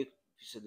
1%